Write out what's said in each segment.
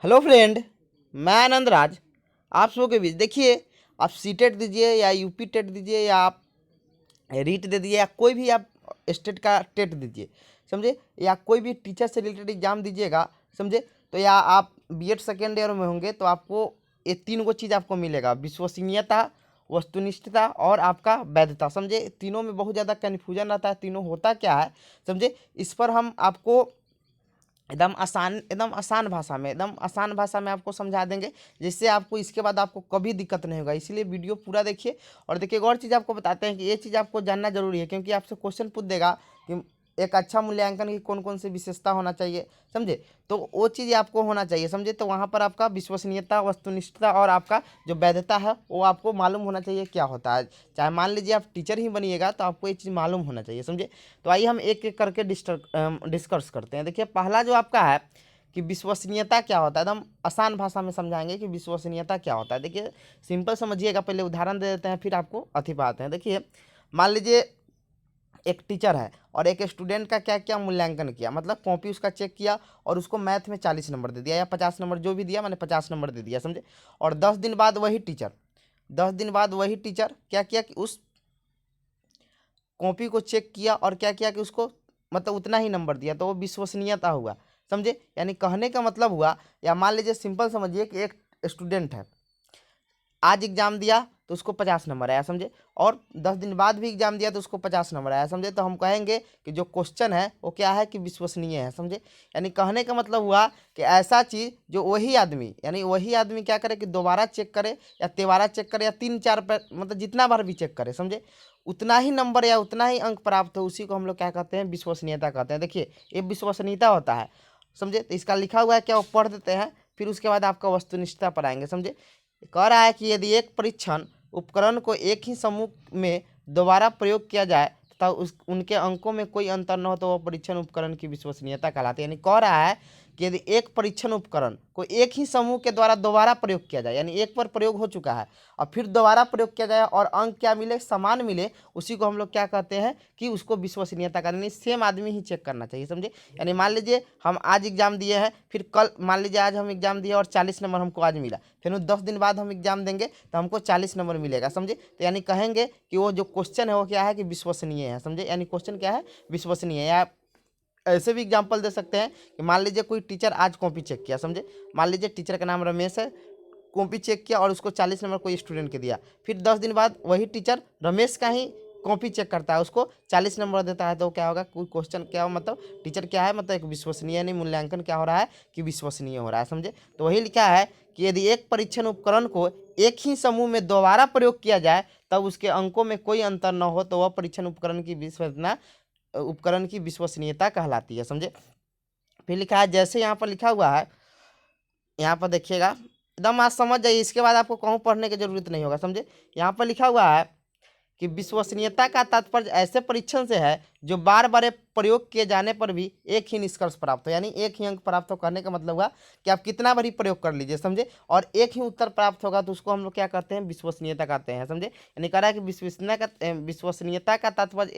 Hello friend, मैं आनंद राज आप सबों के बीच। देखिए, आप सीटेट दीजिए या यूपी टेट दीजिए या आप रीट दे दीजिए या कोई भी आप स्टेट का टेट दीजिए, समझे, या कोई भी टीचर से रिलेटेड एग्जाम दीजिएगा, समझे, तो या आप बीएड सेकेंड ईयर में होंगे तो आपको ये तीन गो चीज़ आपको मिलेगा: विश्वसनीयता, वस्तुनिष्ठता और आपका वैधता। समझे, तीनों में बहुत ज़्यादा कन्फ्यूजन रहता है। तीनों होता क्या है, समझे, इस पर हम आपको एकदम आसान भाषा में आपको समझा देंगे, जिससे आपको इसके बाद आपको कभी दिक्कत नहीं होगा। इसीलिए वीडियो पूरा देखिए। और देखिए, एक और चीज़ आपको बताते हैं कि ये चीज़ आपको जानना जरूरी है, क्योंकि आपसे क्वेश्चन पूछ देगा कि एक अच्छा मूल्यांकन की कौन कौन सी विशेषता होना चाहिए, समझे, तो वो चीज़ आपको होना चाहिए, समझे। तो वहाँ पर आपका विश्वसनीयता, वस्तुनिष्ठता और आपका जो वैधता है वो आपको मालूम होना चाहिए क्या होता है। चाहे मान लीजिए आप टीचर ही बनिएगा तो आपको ये चीज़ मालूम होना चाहिए, समझे। तो आइए हम एक एक करके डिस्कस करते हैं। देखिए, पहला जो आपका है कि विश्वसनीयता क्या होता है, एकदम आसान भाषा में समझाएंगे कि विश्वसनीयता क्या होता है। देखिए, सिंपल समझिएगा, पहले उदाहरण दे देते हैं फिर आपको अथी पाते हैं। देखिए, मान लीजिए एक टीचर है और एक स्टूडेंट का क्या क्या मूल्यांकन किया, मतलब कॉपी उसका चेक किया और उसको मैथ में 40 नंबर दे दिया या 50 नंबर, जो भी दिया, मैंने 50 नंबर दे दिया, समझे। और 10 दिन बाद वही टीचर क्या किया कि उस कॉपी को चेक किया और क्या किया कि उसको मतलब उतना ही नंबर दिया, तो वो विश्वसनीयता हुआ, समझे। यानी कहने का मतलब हुआ, या मान लीजिए सिंपल समझिए कि एक स्टूडेंट है, आज एग्जाम दिया तो उसको 50 नंबर आया, समझे, और 10 दिन बाद भी एग्जाम दिया तो उसको 50 नंबर आया, समझे। तो हम कहेंगे कि जो क्वेश्चन है वो क्या है कि विश्वसनीय है, समझे। यानी कहने का मतलब हुआ कि ऐसा चीज़ जो वही आदमी क्या करे कि दोबारा चेक करे या तिबारा चेक करे या 3-4 पर, मतलब जितना बार भी चेक करे, समझे, उतना ही नंबर या उतना ही अंक प्राप्त हो, उसी को हम लोग क्या कहते हैं, विश्वसनीयता कहते हैं। देखिए, ये विश्वसनीयता होता है, समझे। तो इसका लिखा हुआ है क्या, वो पढ़ देते हैं, फिर उसके बाद आपका वस्तुनिष्ठता पर आएंगे, समझे। कह रहा है कि यदि एक परीक्षण उपकरण को एक ही समूह में दोबारा प्रयोग किया जाए तथा उस उनके अंकों में कोई अंतर न हो तो वह परीक्षण उपकरण की विश्वसनीयता कहलाती है। यानी कह रहा है कि यदि एक परीक्षण उपकरण को एक ही समूह के द्वारा दोबारा प्रयोग किया जाए, यानी एक बार प्रयोग हो चुका है और फिर दोबारा प्रयोग किया जाए और अंक क्या मिले, समान मिले, उसी को हम लोग क्या कहते हैं कि उसको विश्वसनीयता का, यानी सेम आदमी ही चेक करना चाहिए, समझे। यानी मान लीजिए हम आज एग्जाम दिए हैं, फिर कल मान लीजिए आज हम एग्जाम दिए और 40 नंबर हमको आज मिला, फिर 10 दिन बाद हम एग्जाम देंगे तो हमको 40 नंबर मिलेगा, समझे। तो यानी कहेंगे कि वो जो क्वेश्चन है वो क्या है कि विश्वसनीय है, समझे। यानी क्वेश्चन क्या है, विश्वसनीय है। या ऐसे भी एग्जाम्पल दे सकते हैं कि मान लीजिए कोई टीचर आज कॉपी चेक किया, समझे, मान लीजिए टीचर का नाम रमेश है, कॉपी चेक किया और उसको 40 नंबर कोई स्टूडेंट के दिया, फिर 10 दिन बाद वही टीचर रमेश का ही कॉपी चेक करता है, उसको 40 नंबर देता है, तो क्या होगा, कोई क्वेश्चन क्या हो, मतलब टीचर क्या है, मतलब एक विश्वसनीय, नहीं मूल्यांकन क्या हो रहा है कि विश्वसनीय हो रहा है, समझे। तो वही लिखा है कि यदि एक परीक्षण उपकरण को एक ही समूह में दोबारा प्रयोग किया जाए तब उसके अंकों में कोई अंतर न हो तो वह परीक्षण उपकरण की विश्वसनीयता कहलाती है, समझे। फिर लिखा है, जैसे यहाँ पर लिखा हुआ है, यहाँ पर देखिएगा, एकदम आज समझ जाइए, इसके बाद आपको कहूँ पढ़ने की जरूरत नहीं होगा, समझे। यहाँ पर लिखा हुआ है कि विश्वसनीयता का तात्पर्य ऐसे परीक्षण से है जो बार बार प्रयोग किए जाने पर भी एक ही निष्कर्ष प्राप्त हो, यानी एक ही अंक प्राप्त हो। करने का मतलब हुआ कि आप कितना बार ही प्रयोग कर लीजिए, समझे, और एक ही उत्तर प्राप्त होगा, तो उसको हम लोग क्या कहते हैं, विश्वसनीयता कहते हैं, समझे। यानी कह रहा है कि विश्वसनीयता का तात्पर्य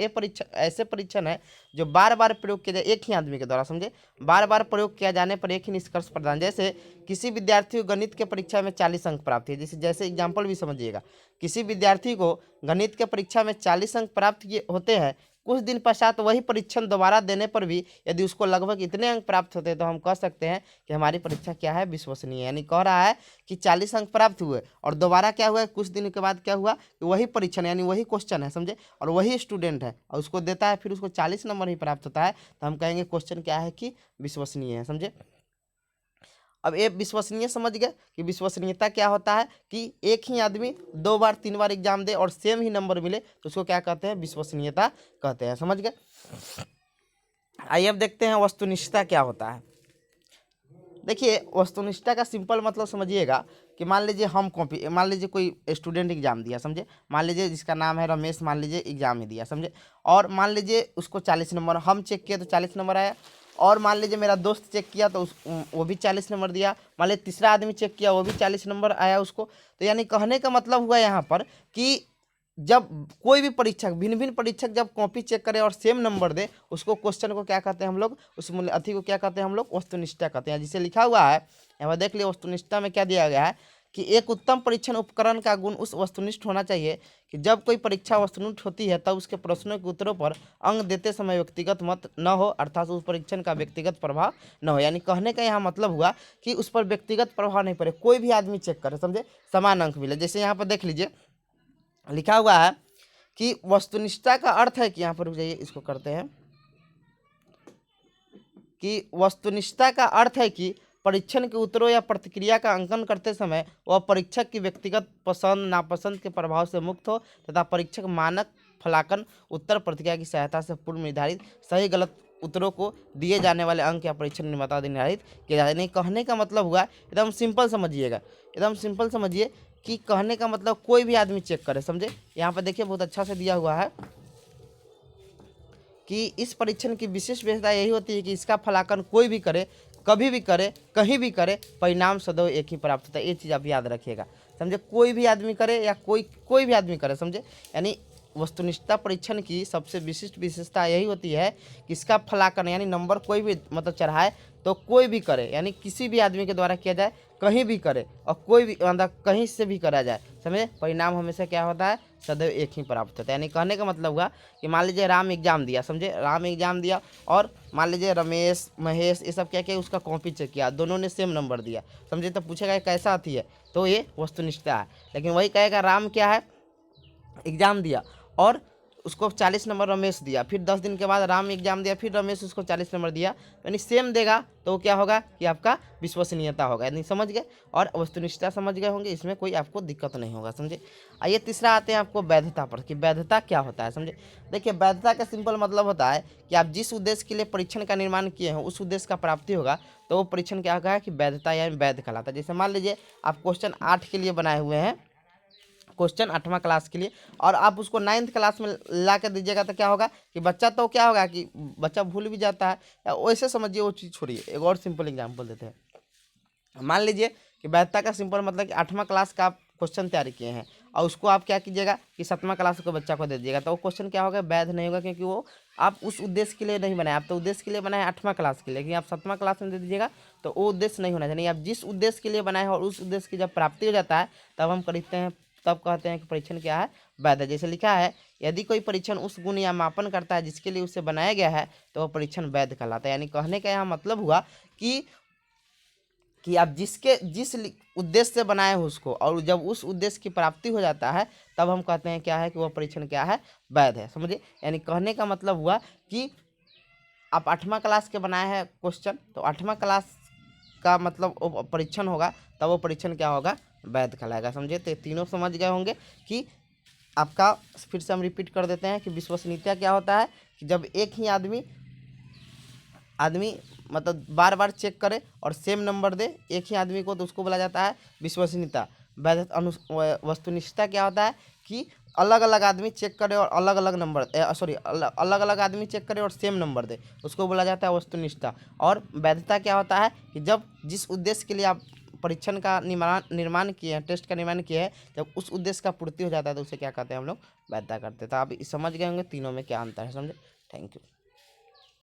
ऐसे परीक्षण है जो बार बार प्रयोग किया जाए एक ही आदमी के द्वारा, समझे, बार बार प्रयोग किया जाने पर एक ही निष्कर्ष प्रदान। जैसे किसी विद्यार्थी को गणित के परीक्षा में 40 अंक प्राप्त है, जैसे जैसे एग्जाम्पल भी समझिएगा, किसी विद्यार्थी को गणित के परीक्षा में 40 अंक प्राप्त होते हैं, कुछ दिन पश्चात वही परीक्षण दोबारा देने पर भी यदि उसको लगभग इतने अंक प्राप्त होते हैं तो हम कह सकते हैं कि हमारी परीक्षा क्या है, विश्वसनीय है। यानी कह रहा है कि 40 अंक प्राप्त हुए और दोबारा क्या हुआ, कुछ दिन के बाद क्या हुआ कि वही परीक्षण यानी वही क्वेश्चन है, समझे, और वही स्टूडेंट है और उसको देता है, फिर उसको 40 नंबर ही प्राप्त होता है, तो हम कहेंगे क्वेश्चन क्या है कि विश्वसनीय है, समझे। अब ये विश्वसनीय समझ गए कि विश्वसनीयता क्या होता है कि एक ही आदमी 2 बार 3 बार एग्जाम दे और सेम ही नंबर मिले तो उसको क्या कहते हैं, विश्वसनीयता कहते हैं, समझ गए। आइए अब देखते हैं वस्तुनिष्ठता क्या होता है। देखिए, वस्तुनिष्ठता का सिंपल मतलब समझिएगा कि मान लीजिए कोई स्टूडेंट एग्जाम दिया, समझे, मान लीजिए जिसका नाम है रमेश, मान लीजिए एग्जाम ही दिया, समझे, और मान लीजिए उसको 40 नंबर, हम चेक किए तो 40 नंबर आया, और मान लीजिए मेरा दोस्त चेक किया तो वो भी 40 नंबर दिया, मान लीजिए तीसरा आदमी चेक किया वो भी 40 नंबर आया उसको। तो यानी कहने का मतलब हुआ यहाँ पर कि जब कोई भी परीक्षक भिन्न भिन्न परीक्षक जब कॉपी चेक करे और सेम नंबर दे, उसको क्वेश्चन को क्या कहते हैं हम लोग, उस मूल्य अथी को क्या कहते हैं हम लोग, वस्तुनिष्ठता कहते हैं। जिसे लिखा हुआ है यहाँ पर देख लिया, वस्तुनिष्ठता में क्या दिया गया है कि एक उत्तम परीक्षण उपकरण का गुण उस वस्तुनिष्ठ होना चाहिए कि जब कोई परीक्षा वस्तुनिष्ठ होती है तब उसके प्रश्नों के उत्तरों पर अंक देते समय व्यक्तिगत मत न हो, अर्थात उस परीक्षण का व्यक्तिगत प्रभाव न हो। यानी कहने का यहाँ मतलब हुआ कि उस पर व्यक्तिगत प्रभाव नहीं पड़े, कोई भी आदमी चेक करे, समझे, समान अंक मिले। जैसे यहाँ पर देख लीजिए लिखा हुआ है कि वस्तुनिष्ठता का अर्थ है कि यहाँ पर रुक जाइए, इसको करते हैं कि वस्तुनिष्ठता का अर्थ है कि परीक्षण के उत्तरों या प्रतिक्रिया का अंकन करते समय वह परीक्षक की व्यक्तिगत पसंद नापसंद के प्रभाव से मुक्त हो तथा परीक्षक मानक फलाकन उत्तर प्रतिक्रिया की सहायता से पूर्व निर्धारित सही गलत उत्तरों को दिए जाने वाले अंक या परीक्षण निर्माता द्वारा निर्धारित किया जाए। नहीं, कहने का मतलब हुआ, एकदम सिंपल समझिएगा, एकदम सिंपल समझिए कि कहने का मतलब कोई भी आदमी चेक करे, समझे। यहाँ पर देखिए बहुत अच्छा से दिया हुआ है कि इस परीक्षण की विशेष विशेषता यही होती है कि इसका फलाकन कोई भी करे, कभी भी करे, कहीं भी करे, परिणाम सदैव एक ही प्राप्त होता है। ये चीज़ आप याद रखिएगा, समझे। कोई भी आदमी करे या कोई भी आदमी करे, समझे। यानी वस्तुनिष्ठता परीक्षण की सबसे विशिष्ट विशेषता यही होती है कि इसका फलाकन यानी नंबर कोई भी मतलब चढ़ाए तो कोई भी करे, यानी किसी भी आदमी के द्वारा किया जाए, कहीं भी करे और कोई भी मतलब कहीं से भी करा जाए, समझे, परिणाम हमेशा क्या होता है, सदैव एक ही प्राप्त होता है। यानी कहने का मतलब हुआ कि मान लीजिए राम एग्जाम दिया, समझे, राम एग्जाम दिया और मान लीजिए रमेश महेश ये सब क्या किया, उसका कॉपी चेक किया, दोनों ने सेम नंबर दिया, समझे, तो पूछेगा कैसा आती है, तो ये वस्तुनिष्ठता है। लेकिन वही कहेगा राम क्या है, एग्ज़ाम दिया और उसको 40 नंबर रमेश दिया, फिर 10 दिन के बाद राम एग्जाम दिया, फिर रमेश उसको 40 नंबर दिया, यानी सेम देगा तो वो क्या होगा कि आपका विश्वसनीयता होगा। यानी समझ गए, और वस्तुनिष्ठता समझ गए होंगे, इसमें कोई आपको दिक्कत नहीं होगा, समझे। आइए तीसरा आते हैं आपको वैधता पर, कि वैधता क्या होता है, समझे। देखिए वैधता का सिंपल मतलब होता है कि आप जिस उद्देश्य के लिए परीक्षण का निर्माण किए हैं उस उद्देश्य का प्राप्ति होगा तो वो परीक्षण क्या होगा कि वैधता या वैध कहलाता है। जैसे मान लीजिए आप क्वेश्चन 8 के लिए बनाए हुए हैं, क्वेश्चन 8वां क्लास के लिए, और आप उसको 9th क्लास में ला कर दीजिएगा तो क्या होगा कि बच्चा तो क्या होगा कि बच्चा भूल भी जाता है, या वैसे समझिए वो चीज़ छोड़िए। एक और सिंपल एग्जांपल देते हैं। मान लीजिए कि वैधता का सिंपल मतलब कि 8वां क्लास का आप क्वेश्चन तैयारी किए हैं और उसको आप क्या कीजिएगा कि 7वां क्लास के बच्चा को दे दीजिएगा, तो वो क्वेश्चन क्या होगा, वैध नहीं होगा, क्योंकि वो आप उस उद्देश्य के लिए नहीं बनाए, आप तो उद्देश्य के लिए बनाए 8वां क्लास के लिए, लेकिन आप 7वां क्लास में दे दीजिएगा तो वो उद्देश्य नहीं होना चाहिए। आप जिस उद्देश्य के लिए बनाए हैं और उस उद्देश्य की जब प्राप्ति हो जाता है तब हम करते हैं, तब कहते हैं कि परीक्षण क्या है, वैध है। जैसे लिखा है यदि कोई परीक्षण उस गुण या मापन करता है जिसके लिए उसे बनाया गया है तो वह परीक्षण वैध कहलाता है। यानी कहने का यहाँ मतलब हुआ कि आप जिस उद्देश्य से बनाए हो उसको, और जब उस उद्देश्य की प्राप्ति हो जाता है तब हम कहते हैं क्या है कि वह परीक्षण क्या है, वैध है, समझिए। यानी कहने का मतलब हुआ कि आप 8वां क्लास के बनाए हैं क्वेश्चन, तो 8वां क्लास का मतलब वो परीक्षण होगा तब वो परीक्षण क्या होगा, वैध कहलाएगा, समझे। तो तीनों समझ गए होंगे कि आपका, फिर से हम रिपीट कर देते हैं कि विश्वसनीयता क्या होता है कि जब एक ही आदमी मतलब बार बार चेक करे और सेम नंबर दे एक ही आदमी को, तो उसको बोला जाता है विश्वसनीयता। वस्तुनिष्ठता क्या होता है कि अलग अलग आदमी चेक करे और अलग अलग नंबर, अलग अलग आदमी चेक करे और सेम नंबर दे, उसको बोला जाता है वस्तुनिष्ठता। और वैधता क्या होता है कि जब जिस उद्देश्य के लिए आप परीक्षण का निर्माण किए हैं, टेस्ट का निर्माण किए हैं, जब उस उद्देश्य का पूर्ति हो जाता है तो उसे क्या कहते हैं हम लोग, वैधता करते हैं। तो आप समझ गए होंगे तीनों में क्या अंतर है, समझे। Thank you.